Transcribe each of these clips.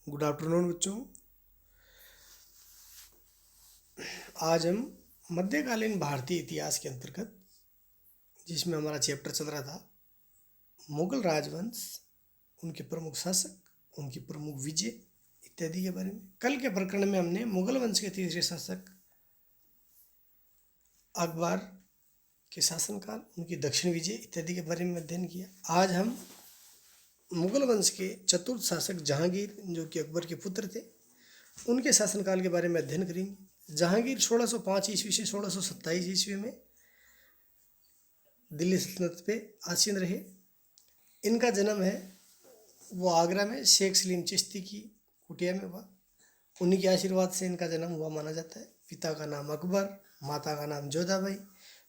Good afternoon बच्चों। आज हम मध्यकालीन भारतीय इतिहास के अंतर्गत, जिसमें हमारा चैप्टर चल रहा था मुगल राजवंश, उनके प्रमुख शासक, उनकी प्रमुख विजय इत्यादि के बारे में। कल के प्रकरण में हमने मुगल वंश के तीसरे शासक अकबर के शासनकाल, उनकी दक्षिण विजय इत्यादि के बारे में अध्ययन किया। आज हम मुगल वंश के चतुर्थ शासक जहांगीर, जो कि अकबर के पुत्र थे, उनके शासनकाल के बारे में अध्ययन करेंगे। जहांगीर 1605 ईस्वी से 1627 ईस्वी में दिल्ली सल्तनत पे आसीन रहे। इनका जन्म है वो आगरा में शेख सलीम चिश्ती की कुटिया में हुआ। उन्हीं के आशीर्वाद से इनका जन्म हुआ माना जाता है। पिता का नाम अकबर, माता का नाम जोधाबाई,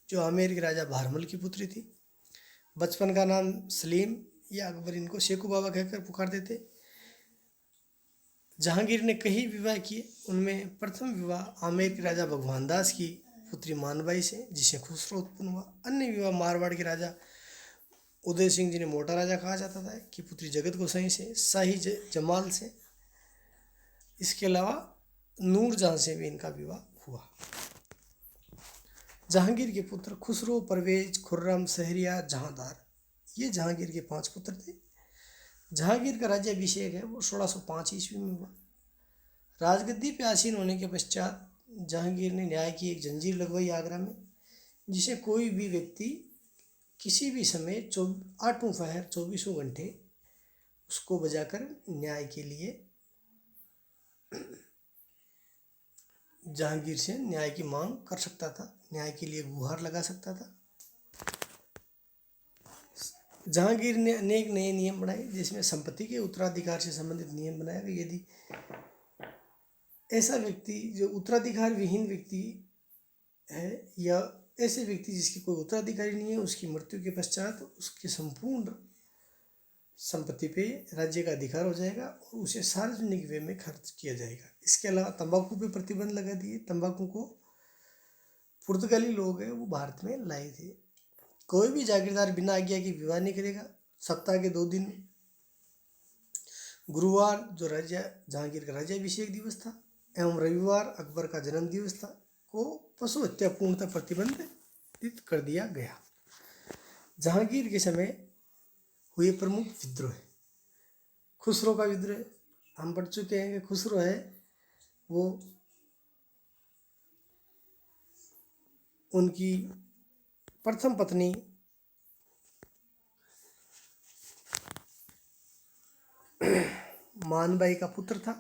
जो आमेर के राजा भारमल की पुत्री थी। बचपन का नाम सलीम, या अकबर इनको शेखू बाबा कहकर पुकारते थे। जहांगीर ने कई विवाह किए। उनमें प्रथम विवाह आमेर के राजा भगवान दास की पुत्री मानबाई से, जिसे खुसरो उत्पन्न हुआ। अन्य विवाह मारवाड़ के राजा उदय सिंह, जिन्हें मोटा राजा कहा जाता था, की पुत्री जगत गोसाई से, शाही जमाल से। इसके अलावा नूरजहां से भी इनका विवाह हुआ। जहांगीर के पुत्र खुसरो, परवेज, खुर्रम, शहरियार, जहांदार, ये जहांगीर के 5 पुत्र थे। जहांगीर का राज्याभिषेक है वो 1605 ईस्वी में हुआ। राजगद्दी पे आसीन होने के पश्चात जहांगीर ने न्याय की एक जंजीर लगवाई आगरा में, जिसे कोई भी व्यक्ति किसी भी समय 8 पहर 24 घंटे उसको बजाकर न्याय के लिए, जहांगीर से न्याय की मांग कर सकता था, न्याय के लिए गुहार लगा सकता था। जहांगीर ने अनेक नए नियम बनाए, जिसमें संपत्ति के उत्तराधिकार से संबंधित नियम बनाया कि यदि ऐसा व्यक्ति जो उत्तराधिकार विहीन व्यक्ति है, या ऐसे व्यक्ति जिसकी कोई उत्तराधिकारी नहीं है, उसकी मृत्यु के पश्चात उसकी संपूर्ण संपत्ति पे राज्य का अधिकार हो जाएगा और उसे सार्वजनिक व्यय में खर्च किया जाएगा। इसके अलावा तंबाकू पे प्रतिबंध लगा दिए। तंबाकू को पुर्तगाली लोग हैं वो भारत में लाए थे। कोई भी जागीरदार बिना आज्ञा के विवाह नहीं करेगा। सप्ताह के 2 दिन, गुरुवार जो राजा जहांगीर का राज्याभिषेक दिवस था, एवं रविवार अकबर का जन्म दिवस था, को पशु हत्या पूर्णतः प्रतिबंधित कर दिया गया। जहांगीर के समय हुए प्रमुख विद्रोह। खुसरो का विद्रोह हम पढ़ चुके हैं कि खुसरो है वो उनकी प्रथम पत्नी मानबाई का पुत्र था,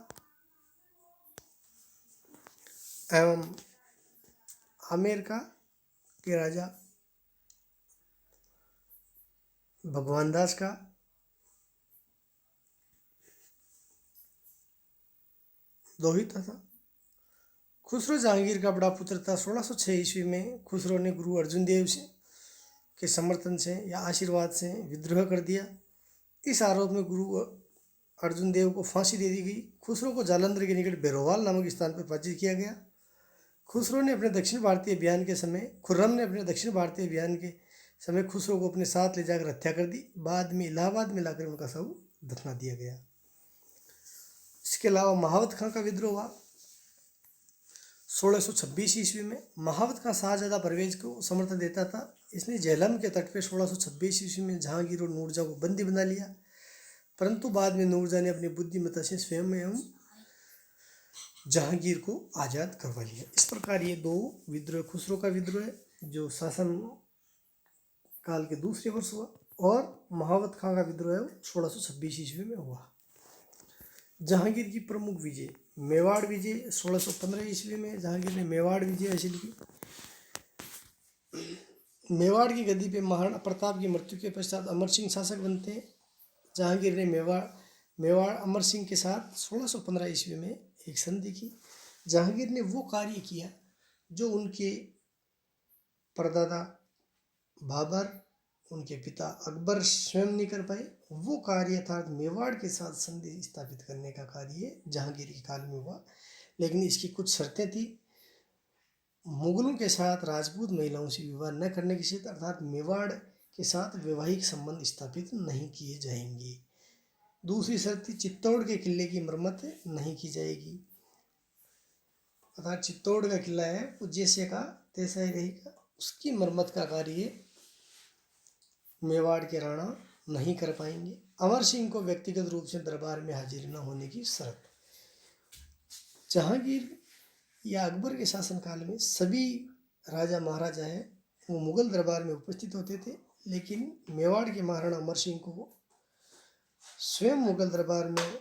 एवं आमेर के राजा भगवान दास का दोहिता था। खुसरो जहांगीर का बड़ा पुत्र था। 1606 ईस्वी में खुसरो ने गुरु अर्जुन देव से के समर्थन से या आशीर्वाद से विद्रोह कर दिया। इस आरोप में गुरु अर्जुन देव को फांसी दे दी गई। खुसरो को जालंधर के निकट बेरोवाल नामक स्थान पर पाजित किया गया। खुसरो ने अपने दक्षिण भारतीय अभियान के समय खुर्रम ने अपने दक्षिण भारतीय अभियान के समय खुसरो को अपने साथ ले जाकर हत्या कर दी। बाद में इलाहाबाद में लाकर उनका शव दफना दिया गया। इसके अलावा महावत खां का विद्रोह हुआ 1626 ईस्वी में। महावत खां शाहजादा परवेज को समर्थन देता था। इसने झेलम के तट पर 1626 ईस्वी में जहांगीर और नूरजहां को बंदी बना लिया, परंतु बाद में नूरजहां ने अपनी बुद्धिमत्ता से स्वयं एवं जहांगीर को आज़ाद करवा लिया। इस प्रकार ये 2 विद्रोह, खुसरो का विद्रोह जो शासन काल के दूसरे वर्ष हुआ, और महावत खां का विद्रोह 1626 ईस्वी में हुआ। जहांगीर की प्रमुख विजय, मेवाड़ विजय 1615 ईस्वी में जहांगीर ने मेवाड़ विजय हासिल की। मेवाड़ की गद्दी पे महाराणा प्रताप की मृत्यु के पश्चात अमर सिंह शासक बनते हैं। जहांगीर ने मेवाड़ अमर सिंह के साथ 1615 ईस्वी में एक संधि की। जहांगीर ने वो कार्य किया जो उनके परदादा बाबर, उनके पिता अकबर स्वयं नहीं कर पाए। वो कार्य अर्थात मेवाड़ के साथ संधि स्थापित करने का कार्य जहांगीर के काल में हुआ, लेकिन इसकी कुछ शर्तें थी। मुगलों के साथ राजपूत महिलाओं से विवाह न करने की शर्त, अर्थात मेवाड़ के साथ वैवाहिक संबंध स्थापित नहीं किए जाएंगे। दूसरी शर्त थी चित्तौड़ के किले की मरम्मत नहीं की जाएगी। अर्थात चित्तौड़ का किला है वो जैसे का तैसा ही रहेगा, उसकी मरम्मत का कार्य मेवाड़ के राणा नहीं कर पाएंगे। अमर सिंह को व्यक्तिगत रूप से दरबार में हाजिर न होने की शर्त। जहांगीर या अकबर के शासनकाल में सभी राजा महाराजा हैं वो मुगल दरबार में उपस्थित होते थे, लेकिन मेवाड़ के महाराणा अमर सिंह को स्वयं मुगल दरबार में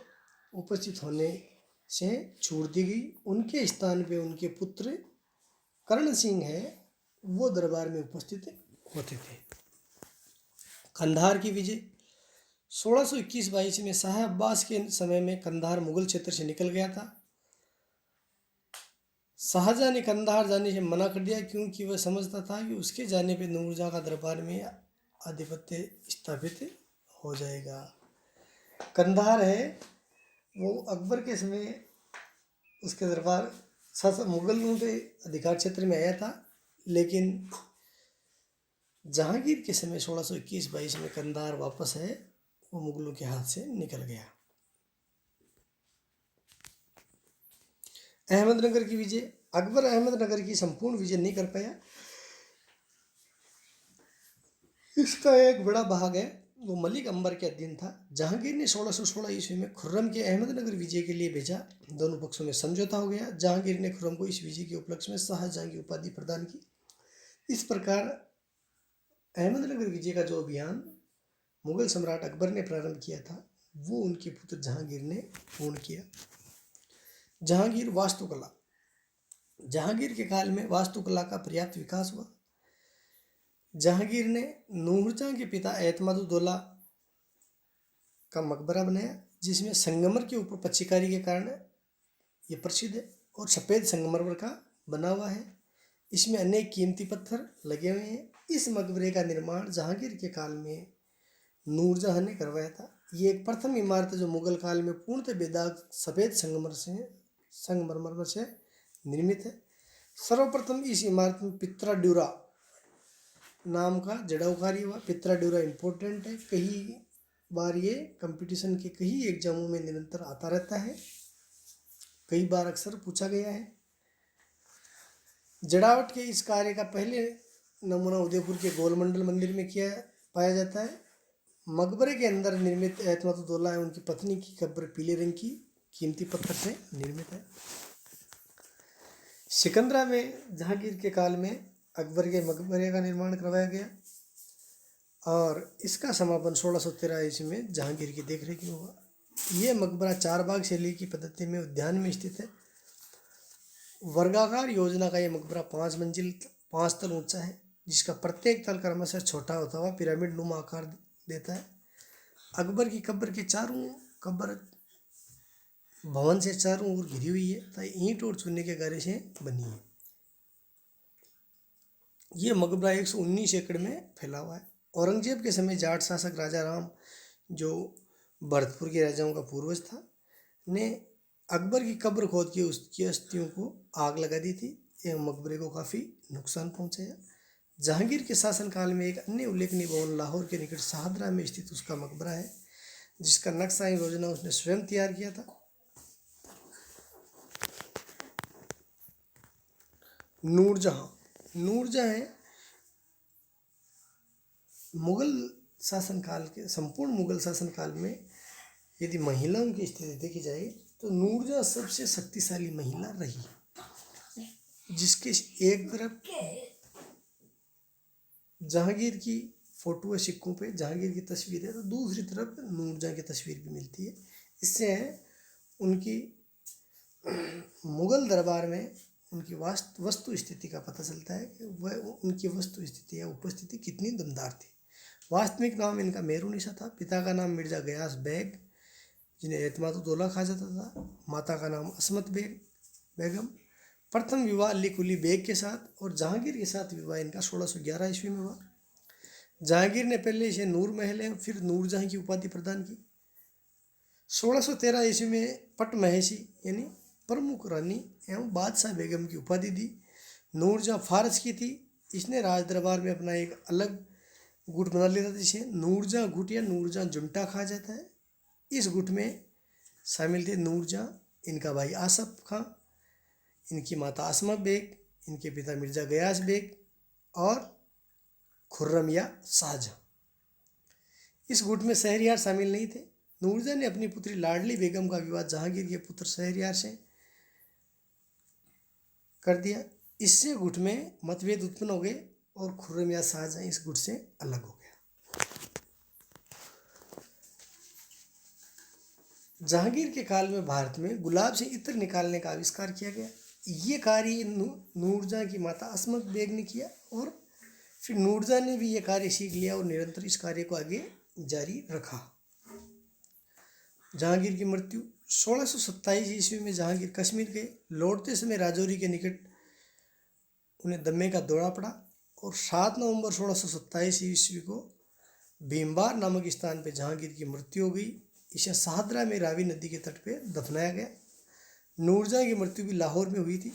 उपस्थित होने से छूट दी गई। उनके स्थान पे उनके पुत्र कर्ण सिंह है वो दरबार में उपस्थित होते थे। कंधार की विजय 1621-22 में शाह अब्बास के समय में कंधार मुगल क्षेत्र से निकल गया था। शाहजहां ने कंधार जाने से मना कर दिया क्योंकि वह समझता था कि उसके जाने पर नूरजहां का दरबार में आधिपत्य स्थापित हो जाएगा। कंधार है वो अकबर के समय उसके दरबार शासन मुगलों के अधिकार क्षेत्र में आया था, लेकिन जहांगीर के समय 1621-22 में कंधार वापस है वो मुगलों के हाथ से निकल गया। अहमदनगर की विजय। अकबर अहमदनगर की संपूर्ण विजय नहीं कर पाया। इसका एक बड़ा भाग है वो मलिक अंबर के अधीन था। जहांगीर ने 1616 ईस्वी में खुर्रम के अहमदनगर विजय के लिए भेजा। दोनों पक्षों में समझौता हो गया। जहांगीर ने खुर्रम को इस विजय के उपलक्ष्य में शाहजहां की उपाधि प्रदान की। इस प्रकार अहमदनगर विजय का जो अभियान मुगल सम्राट अकबर ने प्रारंभ किया था वो उनके पुत्र जहांगीर ने पूर्ण किया। जहांगीर वास्तुकला। जहांगीर के काल में वास्तुकला का पर्याप्त विकास हुआ। जहांगीर ने नूरजहां के पिता एतमादुद्दौला का मकबरा बनाया जिसमें संगमर के ऊपर पच्चीकारी के कारण ये प्रसिद्ध है और सफ़ेद संगमरमर का बना हुआ है। इसमें अनेक कीमती पत्थर लगे हुए हैं। इस मकबरे का निर्माण जहांगीर के काल में नूरजहां ने करवाया था। ये एक प्रथम इमारत है जो मुगल काल में पूर्णतः बेदाग सफ़ेद संगमरमर से निर्मित है। सर्वप्रथम इस इमारत में पित्रा ड्यूरा नाम का जड़ाऊ कार्य हुआ। पित्रा ड्यूरा इम्पोर्टेंट है, कई बार ये कंपटीशन के कई एग्जामों में निरंतर आता रहता है, कई बार अक्सर पूछा गया है। जड़ावट के इस कार्य का पहले नमूना उदयपुर के गोलमंडल मंदिर में किया पाया जाता है। मकबरे के अंदर निर्मित एतमादुद्दौला है उनकी पत्नी की कब्र पीले रंग की कीमती पत्थर से निर्मित है। सिकंदरा में जहांगीर के काल में अकबर के मकबरे का निर्माण करवाया गया और इसका समापन 1613 ईस्वी में जहांगीर की देखरेख में हुआ। यह मकबरा चार बाग शैली की पद्धति में उद्यान में स्थित है। वर्गाकार योजना का यह मकबरा 5 मंजिल 5 तल ऊंचा है जिसका प्रत्येक तल क्रमशः छोटा होता हुआ पिरामिड नुमा आकार देता है। अकबर की कब्र के चारों कब्र भवन से चारों ओर घिरी हुई है तथा ईंट और चूने के गारे से बनी है। ये मकबरा 119 एकड़ में फैला हुआ है। औरंगजेब के समय जाट शासक राजा राम जो भरतपुर के राजाओं का पूर्वज था ने अकबर की कब्र खोद के उसकी अस्थियों को आग लगा दी थी। यह मकबरे को काफ़ी नुकसान पहुंचाया। जहांगीर के शासनकाल में एक अन्य उल्लेखनीय भवन लाहौर के निकट शाहदरा में स्थित उसका मकबरा है जिसका नक्शा योजना उसने स्वयं तैयार किया था। नूरजहां है मुगल शासनकाल के संपूर्ण मुगल शासनकाल में यदि महिलाओं की स्थिति देखी जाए तो नूरजहां सबसे शक्तिशाली महिला रही, जिसके एक तरफ जहांगीर की फोटो है, सिक्कों पे जहांगीर की तस्वीर है, तो दूसरी तरफ नूरजहां की तस्वीर भी मिलती है। इससे उनकी मुगल दरबार में उनकी वस्तु स्थिति का पता चलता है कि वह उनकी वस्तु स्थिति या उपस्थिति कितनी दमदार थी। वास्तविक नाम इनका मेहरुनिसा था। पिता का नाम मिर्जा गयास बेग जिन्हें एतमादुद्दौला कहा जाता था। माता का नाम असमत बेगम। प्रथम विवाह अली कुली बेग के साथ और जहांगीर के साथ विवाह इनका 1611 ईस्वी में हुआ। जहांगीर ने पहले इसे नूर महल फिर नूरजहां की उपाधि प्रदान की। 1613 ईस्वी में पट महेशी यानी प्रमुख रानी एवं बादशाह बेगम की उपाधि दी। नूरजहां फारस की थी। इसने राज दरबार में अपना एक अलग गुट बना लिया था जिसे नूरजहां गुट या नूरजहां जुंटा कहा जाता है। इस गुट में शामिल थे नूरजहां, इनका भाई आसफ खां, इनकी माता आसमा बेग, इनके पिता मिर्ज़ा गयास बेग और खुर्रम या शाहजहां। इस गुट में शहरयार शामिल नहीं थे। नूरजहां ने अपनी पुत्री लाडली बेगम का विवाह जहांगीर के पुत्र शहरयार से कर दिया। इससे गुट में मतभेद उत्पन्न हो गए और खुर्रम या शाहजहां इस गुट से अलग हो गया। जहांगीर के काल में भारत में गुलाब से इत्र निकालने का आविष्कार किया गया। ये कार्य नूरजहां की माता असमत बेग ने किया और फिर नूरजहां ने भी ये कार्य सीख लिया और निरंतर इस कार्य को आगे जारी रखा। जहांगीर की मृत्यु 1627 ईस्वी में जहांगीर कश्मीर के लौटते समय राजौरी के निकट उन्हें दमे का दौरा पड़ा और 7 नवंबर 1627 ईस्वी को भीमबार नामक स्थान पर जहांगीर की मृत्यु हो गई। इसे शाहदरा में रावी नदी के तट पर दफनाया गया। नूरजहां की मृत्यु भी लाहौर में हुई थी।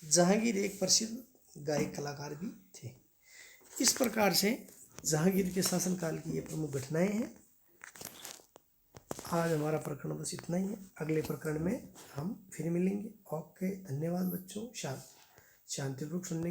जहांगीर एक प्रसिद्ध गायक कलाकार भी थे। इस प्रकार से जहांगीर के शासनकाल की ये प्रमुख घटनाएं हैं। आज हमारा प्रकरण बस इतना ही है। अगले प्रकरण में हम फिर मिलेंगे। ओके, धन्यवाद बच्चों। शांतिपूर्वक सुनने